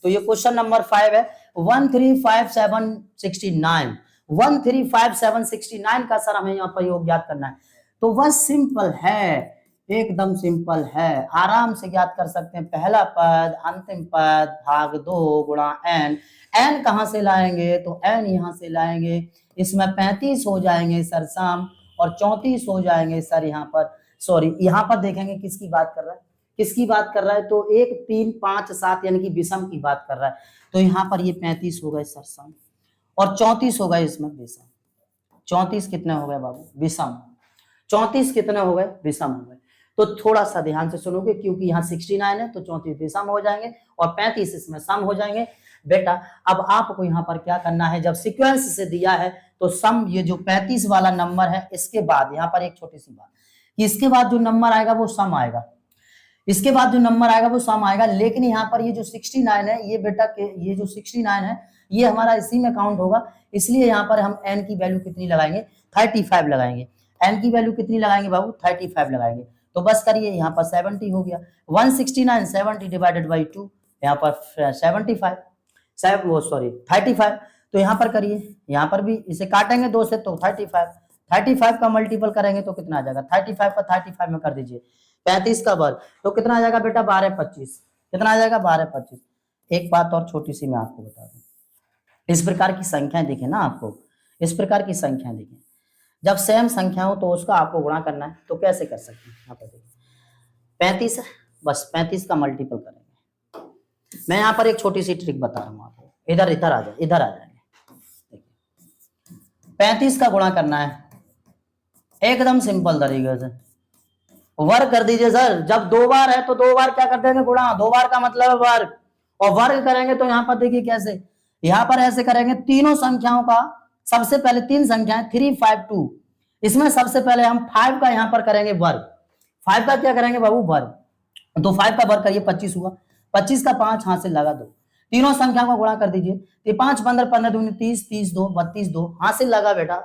तो ये क्वेश्चन नंबर 5 है 135769, 135769 का सर हमें यहाँ पर योग ज्ञात करना है। तो वह सिंपल है, एकदम सिंपल है, आराम से ज्ञात कर सकते हैं। पहला पद अंतिम पद भाग 2 गुणा n। n कहां से लाएंगे, तो n यहां से लाएंगे। इसमें 35 हो जाएंगे सर सम, और 34 हो जाएंगे सर यहाँ पर, सॉरी यहाँ पर देखेंगे किसकी बात कर रहा है, किसकी बात कर रहा है, तो 1 3 5 7 यानी कि विषम की बात कर रहा है। तो यहाँ पर ये 35 हो गए सर सम, और 34 हो गए इसमें विषम। 34 कितने हो गए बाबू, विषम। 34 कितने हो गए, विषम हो गए। तो थोड़ा सा ध्यान से सुनोगे, क्योंकि यहाँ 69 है तो 34 विषम हो जाएंगे और 35 इसमें सम हो जाएंगे। बेटा अब आपको यहाँ पर क्या करना है, जब सीक्वेंस से दिया है तो सम, ये जो 35 वाला नंबर है इसके बाद यहाँ पर एक छोटी सी बात, इसके बाद जो नंबर आएगा वो सम आएगा, इसके बाद जो नंबर आएगा वो सम आएगा। लेकिन यहाँ पर ये जो 69 है, ये बेटा के ये जो 69 है ये हमारा इसी में काउंट होगा, इसलिए यहाँ पर हम n की वैल्यू कितनी लगाएंगे, 35 लगाएंगे। n की वैल्यू कितनी लगाएंगे बाबू, 35 लगाएंगे। तो बस करिए, यहाँ पर 70 हो गया, 169 70 डिवाइडेड बाई 2, यहाँ पर 75 वो सॉरी 35। तो यहाँ पर करिए, यहाँ पर भी इसे काटेंगे 2 से तो 35 का मल्टीपल करेंगे तो कितना आ जाएगा, 35 का 35 में कर दीजिए, 35 का वर्ग तो कितना आ जाएगा बेटा 12 25, कितना आ जाएगा 12 25। एक बात और छोटी सी मैं आपको बता दूं, इस प्रकार की संख्याएं दिखे ना आपको, इस प्रकार की संख्याएं दिखे, जब सेम संख्या हो तो उसका आपको गुणा करना है, तो कैसे कर सकते हैं, यहाँ पर देखिए 35 है, बस 35 का मल्टीपल करेंगे। मैं यहाँ पर एक छोटी सी ट्रिक बता रहा हूँ आपको, इधर इधर आ जाए, इधर आ जाएंगे, 35 का गुणा करना है एकदम सिंपल तरीके से, वर्ग कर दीजिए सर। जब 2 बार है तो 2 बार क्या कर देंगे, गुणा, 2 बार का मतलब है वर्ग, और वर्ग करेंगे तो यहाँ पर देखिए कैसे, यहाँ पर ऐसे करेंगे, तीनों संख्याओं का सबसे पहले 3 संख्याएं 3 5 2, इसमें सबसे पहले हम 5 का यहाँ पर करेंगे वर्ग, 5 का क्या करेंगे बाबू वर्ग, तो 5 का वर्ग करिए 25 हुआ, 25 का 5 हाथ से लगा 2, तीनों संख्या को गुणा कर दीजिए, तो 5 15 15 दूनी 30, 30 2 32 2 हाथ से लगा बेटा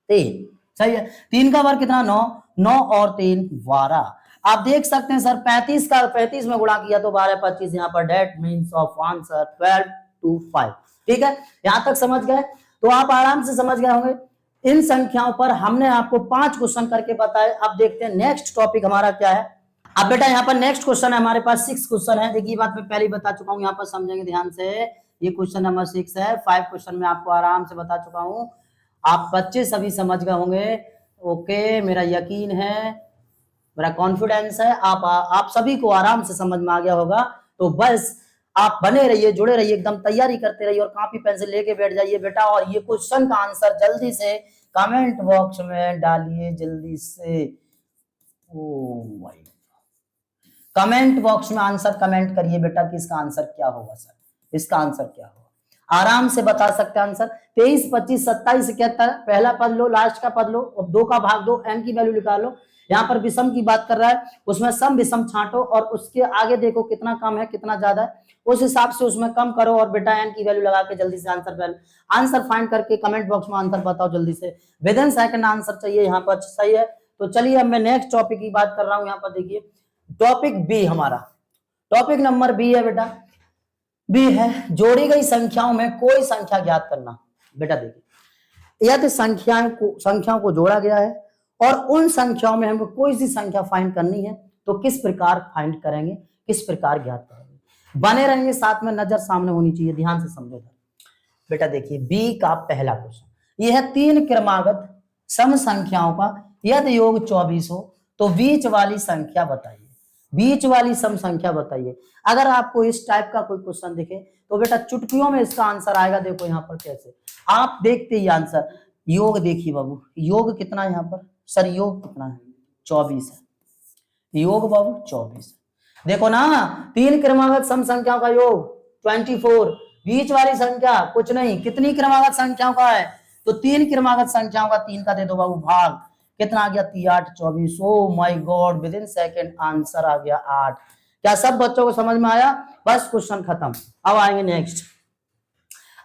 3, सही है। 3 का वर्ग कितना 9, 9 और 3 12। आप देख सकते हैं सर 35 का 35 में गुणा किया तो 12 25, यहाँ पर that means of answer 12 to 5। ठीक है, यहां तक समझ गए, तो आप आराम से समझ गए होंगे। इन संख्याओं पर हमने आपको 5 क्वेश्चन करके बताए। अब देखते हैं नेक्स्ट टॉपिक हमारा क्या है। अब बेटा यहाँ पर नेक्स्ट क्वेश्चन है हमारे पास 6 क्वेश्चन है, देखिए बात मैं पहले ही बता चुका हूँ, यहाँ पर समझेंगे ध्यान से। ये क्वेश्चन नंबर 6 है, 5 क्वेश्चन में आपको आराम से बता चुका हूँ, आप बच्चे सभी समझ गए होंगे। ओके, मेरा यकीन है, मेरा कॉन्फिडेंस है, आप सभी को आराम से समझ में आ गया होगा। तो बस आप बने रहिए, जुड़े रहिए, एकदम तैयारी करते रहिए और कॉपी पेंसिल लेके बैठ जाइए बेटा। और ये क्वेश्चन का आंसर जल्दी से कमेंट बॉक्स में डालिए, जल्दी से। ओ भाई, कमेंट बॉक्स में आंसर कमेंट करिए बेटा कि इसका आंसर क्या होगा सर, इसका आंसर क्या होगा। आराम से बता सकते हैं आंसर। 23 25 27 71, पहला पद लो, लास्ट का पद लो और 2 का भाग दो, n की वैल्यू निकालो। यहाँ पर विषम की बात कर रहा है, उसमें सम विषम छांटो और उसके आगे देखो कितना कम है कितना ज्यादा है, उस हिसाब से उसमें कम करो और बेटा n की वैल्यू लगा के जल्दी से आंसर फाइंड करके कमेंट बॉक्स में आंसर बताओ जल्दी से। विद इन सेकंड आंसर चाहिए यहाँ पर, सही है। तो चलिए अब मैं नेक्स्ट टॉपिक की बात कर रहा हूँ। यहाँ पर देखिए टॉपिक बी, हमारा टॉपिक नंबर बी है बेटा, बी है जोड़ी गई संख्याओं में कोई संख्या ज्ञात करना। बेटा देखिए, यदि संख्याओं को जोड़ा गया है और उन संख्याओं में हमें कोई सी संख्या फाइंड करनी है तो किस प्रकार फाइंड करेंगे, किस प्रकार ज्ञात करेंगे। बने रहेंगे साथ में, नजर सामने होनी चाहिए, ध्यान से समझो बेटा। देखिए बी का पहला क्वेश्चन, यह है 3 क्रमागत सम संख्याओं का यदि योग 24 हो तो बीच वाली संख्या बताइए, बीच वाली सम संख्या बताइए। अगर आपको इस टाइप का कोई क्वेश्चन दिखे तो बेटा चुटकियों में इसका आंसर आएगा। देखो यहाँ पर कैसे, आप देखते ही आंसर। योग देखिए बाबू, योग कितना है यहाँ पर सर, योग कितना है 24 है, योग बाबू 24। देखो ना, 3 क्रमागत सम संख्याओं का योग 24, बीच वाली संख्या कुछ नहीं, कितनी क्रमागत संख्याओं का है तो 3 क्रमागत संख्याओं का 3 का दे दो बाबू भाग, कितना आ गया 3 8 24। Oh my god, within second answer आ गया 8। क्या सब बच्चों को समझ में आया? बस क्वेश्चन खत्म। अब आएंगे नेक्स्ट,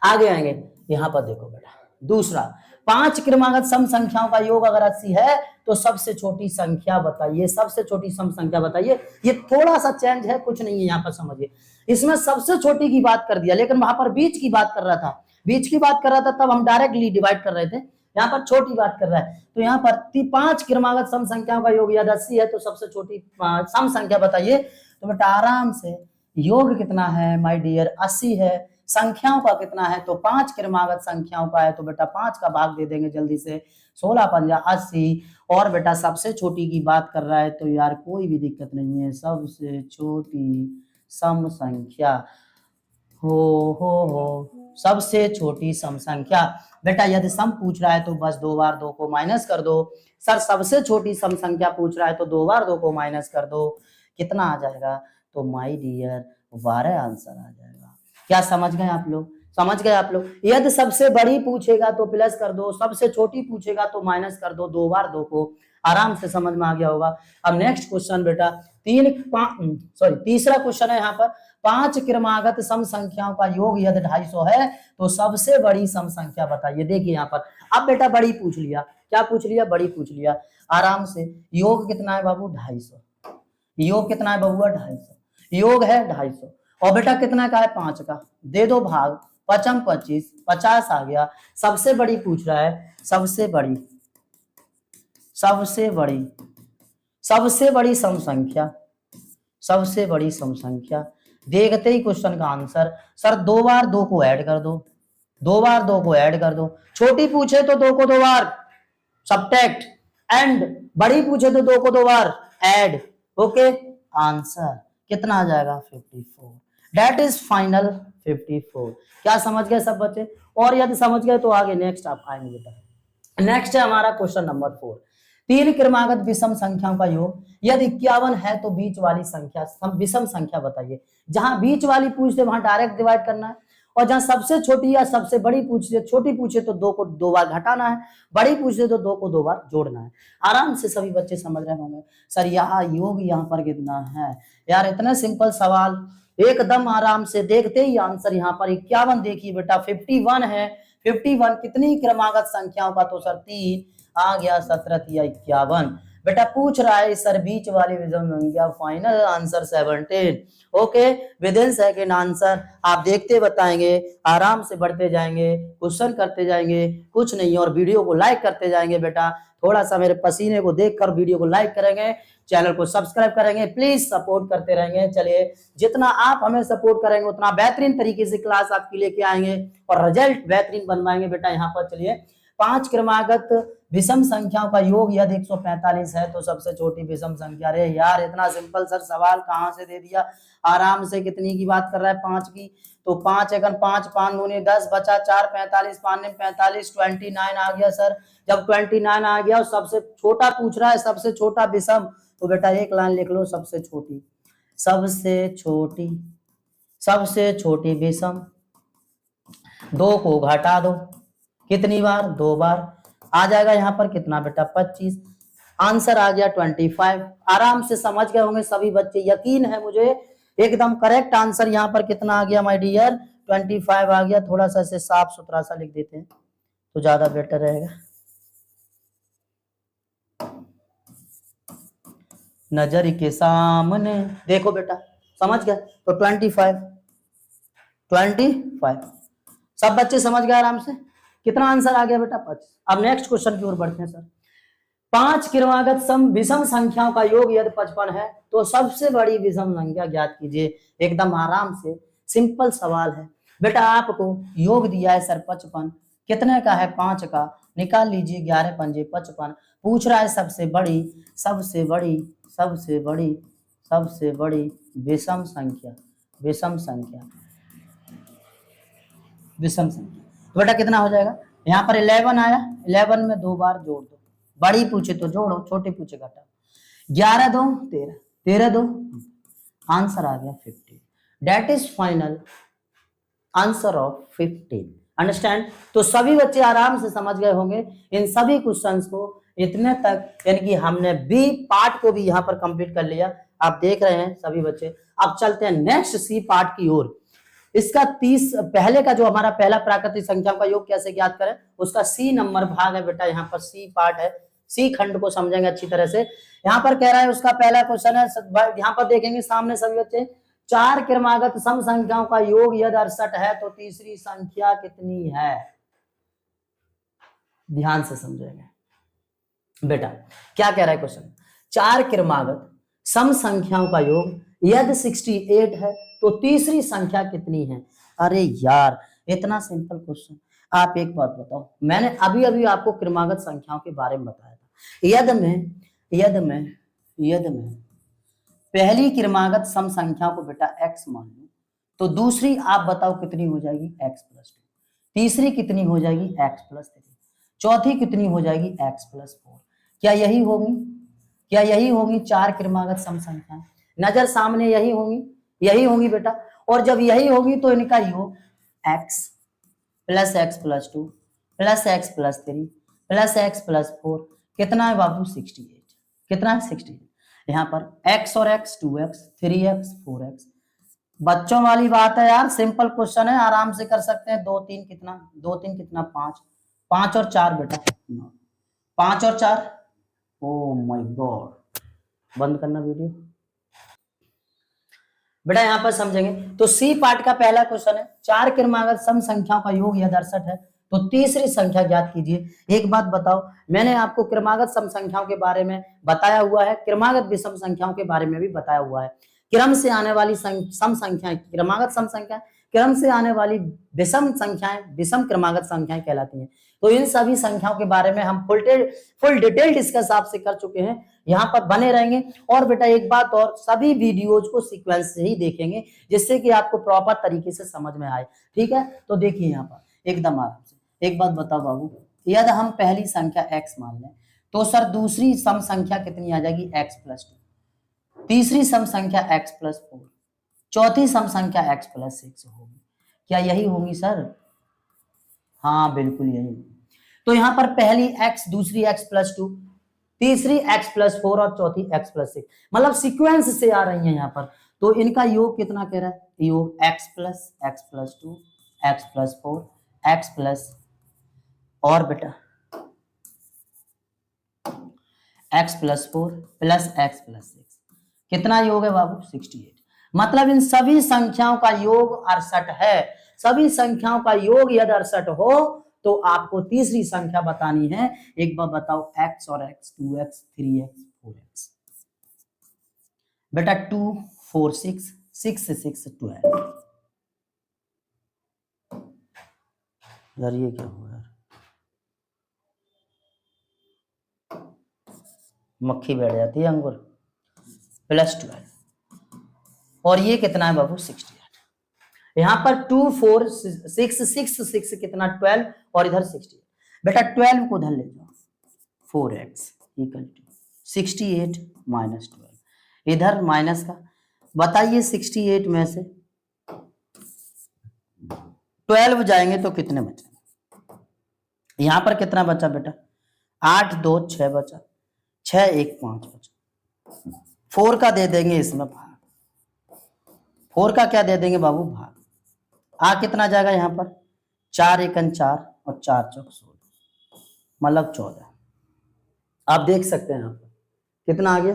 आगे आएंगे। यहाँ पर देखो बेटा दूसरा, 5 क्रमागत सम संख्याओं का योग अगर 80 है तो सबसे छोटी संख्या बताइए, सबसे छोटी सम संख्या बताइए। ये थोड़ा सा चेंज है, कुछ नहीं है यहाँ पर, समझिए। इसमें सबसे छोटी की बात कर दिया, लेकिन वहां पर बीच की बात कर रहा था, बीच की बात कर रहा था तब हम डायरेक्टली डिवाइड कर रहे थे, यहाँ पर छोटी बात कर रहा है। तो यहाँ पर 5 क्रमागत सम संख्याओं का योग यदि 80 है तो सबसे छोटी सम संख्या बताइए। तो बेटा आराम से योग कितना है माय डियर, 80 है। संख्याओं का कितना है तो 5 क्रमागत संख्याओं का है, तो बेटा 5 का भाग दे देंगे जल्दी से, 16 पंजा 80। और बेटा सबसे छोटी की बात कर रहा है तो यार कोई भी दिक्कत नहीं है, सबसे छोटी सम संख्या हो सबसे छोटी सम संख्या। बेटा यदि सम पूछ रहा है तो बस 2 बार 2 को माइनस कर दो। सर सबसे छोटी सम संख्या पूछ रहा है तो 2 बार 2 को माइनस कर दो, कितना आ जाएगा तो माय डियर 12 आंसर आ जाएगा। क्या समझ गए आप लोग? समझ गए आप लोग? यदि सबसे बड़ी पूछेगा तो प्लस कर दो, सबसे छोटी पूछेगा तो माइनस कर दो, 2 बार 2 को, आराम से समझ में आ गया होगा। अब नेक्स्ट क्वेश्चन बेटा तीसरा क्वेश्चन है यहाँ पर, 5 क्रमागत सम संख्याओं का योग यदि 250 है तो सबसे बड़ी सम संख्या बताइए। देखिए यहाँ पर अब बेटा बड़ी पूछ लिया, क्या पूछ लिया? बड़ी पूछ लिया। आराम से योग कितना है बाबू? 250। योग कितना है बबुआ? 250। योग है 250 और बेटा कितना का है? 5 का। दे दो भाग, 5 25, 50 आ गया। सबसे बड़ी पूछ रहा है, सबसे बड़ी सम संख्या, सबसे बड़ी सम संख्या। देखते ही क्वेश्चन का आंसर, सर 2 बार 2 को ऐड कर दो, 2 बार 2 को ऐड कर दो। छोटी पूछे तो 2 को 2 बार सब्ट्रैक्ट, एंड बड़ी पूछे तो 2 को 2 बार ऐड। ओके, आंसर कितना आ जाएगा? 54। That is final 54। क्या समझ गए सब बच्चे? और यदि समझ गए तो आगे नेक्स्ट आप आएंगे बेटा। नेक्स्ट है हमारा क्वेश्चन नंबर 4, 3 क्रमागत विषम संख्याओं का योग यदि 51 है तो बीच वाली संख्या विषम संख्या बताइए। जहां बीच वाली पूछते वहां डायरेक्ट डिवाइड करना है, और जहां सबसे छोटी या सबसे बड़ी पूछे, छोटी पूछे तो 2 को 2 बार घटाना है, बड़ी पूछे तो 2 को 2 बार जोड़ना है। आराम से सभी बच्चे समझ रहे होंगे। सर यहाँ योग यहाँ पर कितना है? यार इतना सिंपल सवाल, एकदम आराम से देखते ही आंसर। यहाँ पर 51 देखिए बेटा, 51 है। 51 कितनी क्रमागत संख्याओं का? तो सर 3 आ गया। 17 या 51 बेटा पूछ रहा है सर बीच वाली विषम संख्या। Final answer 17। Okay, with in second answer आप देखते बताएंगे, आराम से बढ़ते जाएंगे, क्वेश्चन करते जाएंगे, कुछ नहीं, और वीडियो को लाइक करते जाएंगे बेटा। थोड़ा सा मेरे पसीने को देखकर वीडियो को लाइक करेंगे, चैनल को सब्सक्राइब करेंगे, प्लीज सपोर्ट करते रहेंगे। चलिए, जितना आप हमें सपोर्ट करेंगे उतना बेहतरीन तरीके से क्लास आपके लेके आएंगे और रिजल्ट बेहतरीन बनवाएंगे बेटा। यहाँ पर चलिए, 5 क्रमागत विषम संख्याओं का योग यदि 145 है तो सबसे छोटी विषम संख्या। अरे यार इतना सिंपल सर सवाल कहां से दे दिया? आराम से कितनी की बात कर रहा है? 5 की। तो 5 एकन 5, 5 दूनी 10, बचा 4, 45, 5 45, 29 आ गया सर। जब 29 आ गया और सबसे छोटा पूछ रहा है, सबसे छोटा विषम, तो बेटा एक लाइन लिख लो, सबसे छोटी विषम। 2 को घटा दो, कितनी बार? 2 बार। आ जाएगा यहाँ पर कितना बेटा? 25। आंसर आ गया 25। आराम से समझ गए होंगे सभी बच्चे, यकीन है मुझे एकदम करेक्ट आंसर। यहाँ पर कितना आ गया माय डियर? 25 आ गया। थोड़ा सा इसे साफ सुथरा सा लिख देते हैं तो ज्यादा बेटर रहेगा। नजर के सामने देखो बेटा, समझ गए? तो 25 सब बच्चे समझ गए आराम से? कितना आंसर आ गया बेटा? 25। अब नेक्स्ट क्वेश्चन की ओर बढ़ते हैं सर। 5 क्रमागत विषम संख्याओं का योग यदि 55 है तो सबसे बड़ी विषम संख्या ज्ञात कीजिए। एकदम आराम से सिंपल सवाल है बेटा। आपको योग दिया है सर 55, कितने का है? 5 का। निकाल लीजिए, 11 पंजे 55। पूछ रहा है सबसे बड़ी विषम संख्या। तो बेटा कितना हो जाएगा? यहाँ पर 11 आया, 11 में 2 बार जोड़ दो, बड़ी पूछे तो जोड़ो, छोटी पूछे घटाओ। 11 2 13, 13 2, आंसर आ गया 15। That is final answer of 15। Understand? तो सभी बच्चे आराम से समझ गए होंगे इन सभी क्वेश्चंस को इतने तक, यानी कि हमने बी पार्ट को भी यहाँ पर कंप्लीट कर लिया। आप देख रहे हैं सभी बच्चे। अब चलते हैं नेक्स्ट सी पार्ट की ओर। इसका 30 पहले का जो हमारा पहला प्राकृतिक संख्या का योग कैसे ज्ञात करें, उसका सी नंबर भाग है बेटा। यहाँ पर सी पार्ट है, सी खंड को समझेंगे अच्छी तरह से। यहाँ पर कह रहा है उसका पहला क्वेश्चन है, यहाँ पर देखेंगे सामने सभी बच्चे, 4 क्रमागत सम संख्याओं का योग यदि 68 है तो तीसरी संख्या कितनी है? ध्यान से समझेंगे बेटा। क्या कह रहा है क्वेश्चन, 4 क्रमागत सम संख्याओं का योग यदि 68 है तो तीसरी संख्या कितनी है। अरे यार इतना सिंपल क्वेश्चन। आप एक बात बताओ, मैंने अभी अभी आपको क्रमागत संख्याओं के बारे में बताया था। यदि मैं पहली क्रमागत सम संख्याओं को बेटा x मान लूं तो दूसरी आप बताओ कितनी हो जाएगी x+2, तीसरी कितनी हो जाएगी x+3, चौथी कितनी हो जाएगी x+4। क्या यही होंगी 4 क्रमागत सम संख्याएं। नजर सामने यही होंगी बेटा। और जब यही होगी तो इनका योग x plus x+2 plus x+3 plus x+4 कितना है बाबू 68। कितना है 68। यहाँ पर x और x 2x 3x 4x। बच्चों वाली बात है यार, सिंपल क्वेश्चन है, आराम से कर सकते हैं। 2 3 कितना 5, 5 और 4 बेटा 9, 5 और 4। ओ माय गॉड, बंद करना वीडियो बेटा। यहाँ पर समझेंगे तो सी पार्ट का पहला क्वेश्चन है, 4 क्रमागत सम संख्याओं का योग यदि 68 है तो तीसरी संख्या ज्ञात कीजिए। एक बात बताओ, मैंने आपको क्रमागत सम संख्याओं के बारे में बताया हुआ है, क्रमागत विषम संख्याओं के बारे में भी बताया हुआ है। क्रम से आने वाली सम संख्याएं क्रमागत सम संख्या, क्रम से आने वाली विषम संख्याएं विषम क्रमागत संख्याएं कहलाती हैं। तो इन सभी संख्याओं के बारे में हम फुल डिटेल डिस्कस आपसे कर चुके हैं, यहाँ पर बने रहेंगे। और बेटा एक बात और, सभी वीडियोज को सीक्वेंस से ही देखेंगे जिससे कि आपको प्रॉपर तरीके से समझ में आए। ठीक है, तो देखिए यहाँ पर एकदम आराम से एक बात बताओ बाबू, यदि हम पहली संख्या x मान लें तो सर दूसरी सम संख्या कितनी आ जाएगी x+2, तीसरी सम संख्या x+4, चौथी सम संख्या x+6 होगी। क्या यही होंगी सर? हाँ बिल्कुल यही। तो यहाँ पर पहली x, दूसरी x+2, तीसरी x+4 और चौथी x+6, मतलब सीक्वेंस से आ रही है यहाँ पर। तो इनका योग कितना कह रहा है, योग x+2 x+4 x+ और बेटा x+4 प्लस x+6 कितना योग है बाबू 68। मतलब इन सभी संख्याओं का योग 68 है। सभी संख्याओं का योग यदि 68 हो तो आपको तीसरी संख्या बतानी है। एक बार बताओ x और x 2x 3x 4x बेटा 2 4 6 6 6 12। यार ये क्या हुआ यार, मक्खी बैठ जाती है अंगूर। +12 और ये कितना है बाबू 68। यहाँ पर 2 4 6 6 6 कितना 12 और इधर 68। बेटा 12 को उधर ले जाओ, 4x इक्वल टू 68 माइनस 12, इधर माइनस का बताइए 68 में से 12 जाएंगे तो कितने बचे। यहाँ पर कितना बचा बेटा 8 2 6 बचा, 6 1 5 बचा। 4 का दे देंगे इसमें भाग, 4 का क्या दे देंगे बाबू भाग। आ कितना जाएगा यहाँ पर 4 1 4 और 4 चौक 16, मतलब 14। आप देख सकते हैं यहाँ पर कितना आ गया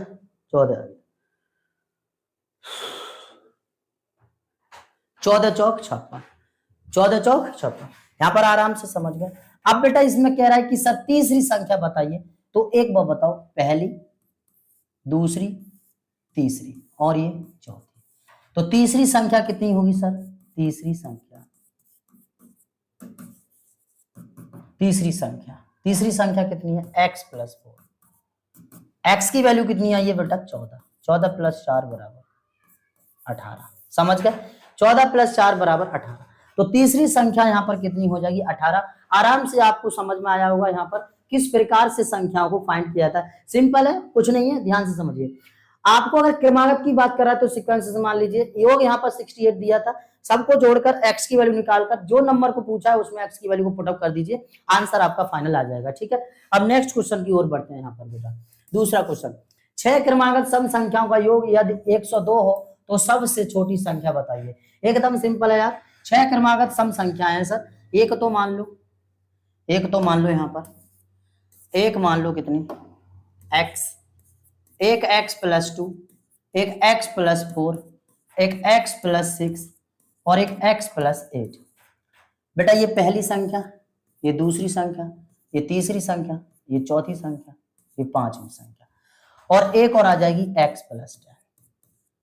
14 आ गया। 14 चौक 56, 14 चौक 56। यहाँ पर आराम से समझ गए। अब बेटा इसमें कह रहा है कि सर तीसरी संख्या बताइए। तो एक बार बताओ, पहली दूसरी तीसरी और ये चौथी। तो तीसरी संख्या कितनी होगी सर, तीसरी संख्या कितनी है x+4। x की वैल्यू कितनी आई है बेटा 14, 14 + 4 = 18। समझ गए, 14 + 4 = 18। तो तीसरी संख्या यहाँ पर कितनी हो जाएगी 18। आराम से आपको समझ में आया होगा यहाँ पर किस प्रकार से संख्याओं को फाइंड किया जाता है। सिंपल है, कुछ नहीं है, ध्यान से समझिए। आपको अगर क्रमागत की बात करा तो सीक्वेंस से मान लीजिए, योग यहाँ पर 68 दिया था, सबको जोड़कर x की वैल्यू निकालकर जो नंबर को पूछा है उसमें x की वैल्यू को पुटअप कर दीजिए, आंसर आपका फाइनल आ जाएगा। ठीक है, अब नेक्स्ट क्वेश्चन की ओर बढ़ते हैं। यहाँ पर बेटा दूसरा क्वेश्चन, 6 क्रमागत सम संख्याओं का योग यदि 102 हो तो सबसे छोटी संख्या बताइए। एकदम सिंपल है यार, 6 क्रमागत सम संख्याएं हैं सर। एक तो मान लो यहाँ पर एक मान लो कितनी x, एक x+2, एक x+4, एक x+6 और एक x+8। बेटा ये पहली संख्या, ये दूसरी संख्या, ये तीसरी संख्या, ये चौथी संख्या, ये पांचवी संख्या, और एक और आ जाएगी x प्लस 10,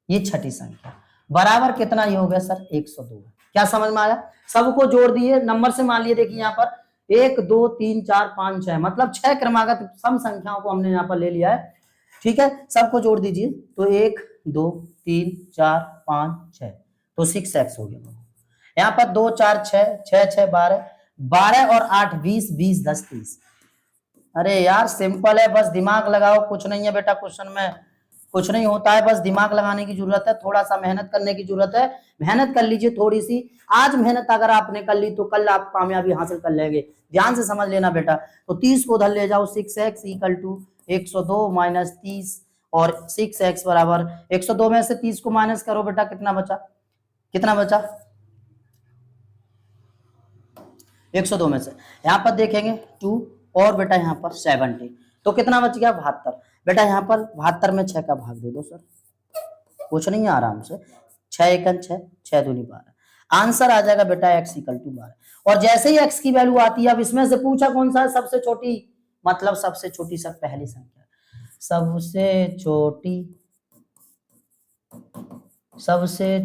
ये छठी संख्या, बराबर कितना योग है सर 102। क्या समझ में आया? सबको जोड़ दिए, नंबर से मान लिए, देखिए यहाँ पर 1 2 3 4 5 6, मतलब 6 क्रमागत सम संख्याओं को हमने यहाँ पर ले लिया है। ठीक है, सबको जोड़ दीजिए, तो 1 2 3 4 5 6, तो 6x हो गया। यहाँ पर 2 4 6 6 6 12, 12 और 8 20, 20 10 30। अरे यार सिंपल है, बस दिमाग लगाओ, कुछ नहीं है बेटा, क्वेश्चन में कुछ नहीं होता है, बस दिमाग लगाने की जरूरत है, थोड़ा सा मेहनत करने की जरूरत है, मेहनत कर लीजिए थोड़ी सी। आज मेहनत अगर आपने कर ली तो कल आप कामयाबी हासिल कर लेंगे। ध्यान से समझ लेना बेटा। तो 30 को उधर ले जाओ, 6x इक्वल टू 102 माइनस 30, और 6x बराबर 102 में से 30 को माइनस करो बेटा, कितना बचा? कितना बचा? 102 में से यहाँ पर देखेंगे 2, और बेटा यहाँ पर 70, तो कितना बच गया? 72। बेटा यहाँ पर 72 में 6 का भाग दे दो सर, कुछ नहीं है, आराम से 6 एकन 6, 6 दूनी 12, आंसर आ जाएगा बेटा x इक्वल टू 12। और जैसे ही x की वैल्यू आती है, अब इसमें से पूछा कौन सा है सबसे छोटी, मतलब सबसे छोटी सर पहली संख्या, सबसे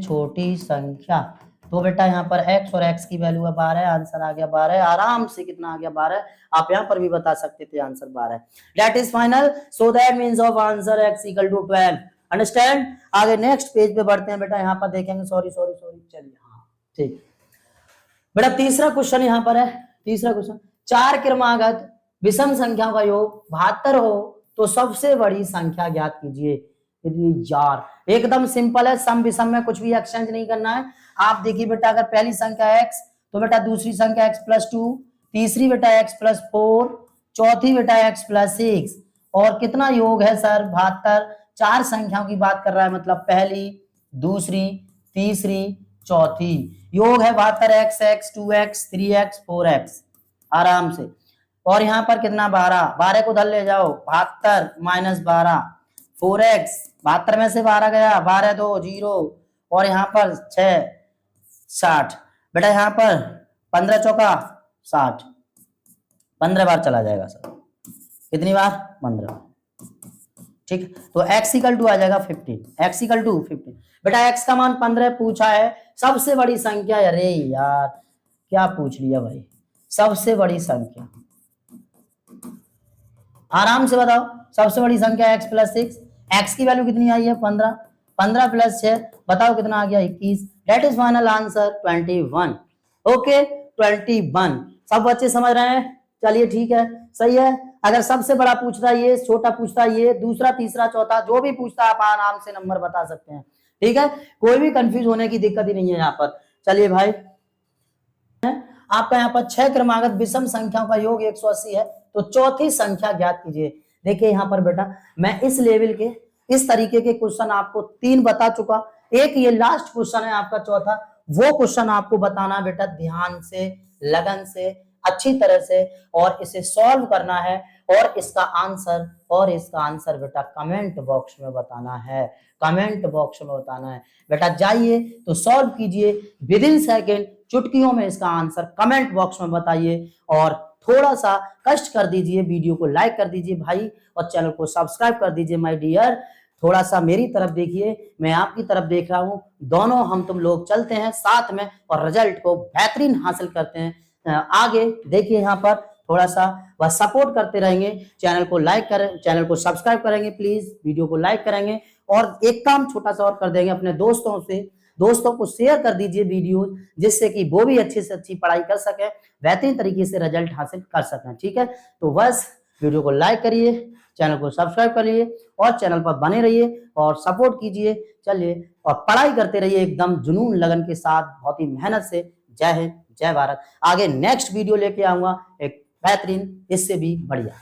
छोटी संख्या, तो बेटा यहाँ पर x और x की वैल्यू है 12, आंसर आ गया 12, आराम से कितना आ गया 12, आप यहाँ पर भी बता सकते थे answer 12। That is final, so that means of answer x equal to 12। Understand? आगे नेक्स्ट पेज पे बढ़ते हैं बेटा, यहाँ पर देखेंगे, सॉरी चलिए, हाँ ठीक बेटा, तीसरा क्वेश्चन यहाँ पर है। तीसरा क्वेश्चन, 4 क्रमागत विषम संख्याओं का योग 72 हो तो सबसे बड़ी संख्या ज्ञात कीजिए। यार एकदम सिंपल है, सम विषम में कुछ भी एक्सचेंज नहीं करना है। आप देखिए बेटा, अगर पहली संख्या x, तो बेटा दूसरी संख्या x प्लस 2, तीसरी बेटा x प्लस 4, चौथी बेटा x प्लस 6, और कितना योग है सर 72। 4 संख्याओं की बात कर रहा है, मतलब पहली, दूसरी, तीसरी, चौथी, योग है 72, x 2x 3x 4x, आराम से। और यहाँ पर कितना 12, 12 को उधर ले जाओ, 72 माइनस 12, 4x, 72 में से 12 गया, 12 2 0, और यहाँ पर 6 60, बेटा यहाँ पर 15 चौका 60, 15 बार चला जाएगा सर, कितनी बार? 15 बार। ठीक, तो x इक्वल टू आ जाएगा 15, x इक्वल टू 15। बेटा x का मान 15 पूछा है, सबसे बड़ी संख्या, अरे यार क्या पूछ लिया भाई, सबसे बड़ी संख्या, आराम से बताओ, सबसे बड़ी संख्या x प्लस 6, x की वैल्यू कितनी आई है 15, 15 प्लस 6 बताओ कितना आ गया 21। That is final answer 21। Okay 21, सब बच्चे समझ रहे हैं? चलिए ठीक है, सही है। अगर सबसे बड़ा पूछता है ये, छोटा पूछता है ये, दूसरा तीसरा चौथा जो भी पूछता है आप आराम से नंबर बता सकते हैं। ठीक है, कोई भी कंफ्यूज होने की दिक्कत ही नहीं है यहाँ पर। चलिए भाई, आपका यहाँ पर 6 क्रमागत विषम संख्याओं का योग 180 है, तो चौथी संख्या ज्ञात कीजिए। देखिए यहाँ पर बेटा, मैं इस लेवल के इस तरीके के क्वेश्चन आपको 3 बता चुका, एक ये लास्ट क्वेश्चन है आपका चौथा, वो क्वेश्चन आपको बताना है बेटा, ध्यान से, लगन से, अच्छी तरह से, और इसे सॉल्व करना है, और इसका आंसर बेटा कमेंट बॉक्स में बताना है, कमेंट बॉक्स में बताना है बेटा। जाइए तो सॉल्व कीजिए विद इन सेकेंड, चुटकियों में इसका आंसर कमेंट बॉक्स में बताइए, और थोड़ा सा कष्ट कर दीजिए, वीडियो को लाइक कर दीजिए भाई, और चैनल को सब्सक्राइब कर दीजिए माय डियर। थोड़ा सा मेरी तरफ देखिए, मैं आपकी तरफ देख रहा हूं, दोनों हम तुम लोग चलते हैं साथ में और रिजल्ट को बेहतरीन हासिल करते हैं। आगे देखिए यहाँ पर थोड़ा सा वह सपोर्ट करते रहेंगे, चैनल को लाइक करें, चैनल को सब्सक्राइब करेंगे प्लीज, वीडियो को लाइक करेंगे, और एक काम छोटा सा और कर देंगे, अपने दोस्तों को शेयर कर दीजिए वीडियो, जिससे कि वो भी अच्छी से अच्छी पढ़ाई कर सके, बेहतरीन तरीके से रिजल्ट हासिल कर सकें। ठीक है, तो बस वीडियो को लाइक करिए, चैनल को सब्सक्राइब करिए, और चैनल पर बने रहिए और सपोर्ट कीजिए। चलिए, और पढ़ाई करते रहिए एकदम जुनून लगन के साथ, बहुत ही मेहनत से। जय हिंद, जय भारत। आगे नेक्स्ट वीडियो लेके आऊंगा एक बेहतरीन, इससे भी बढ़िया।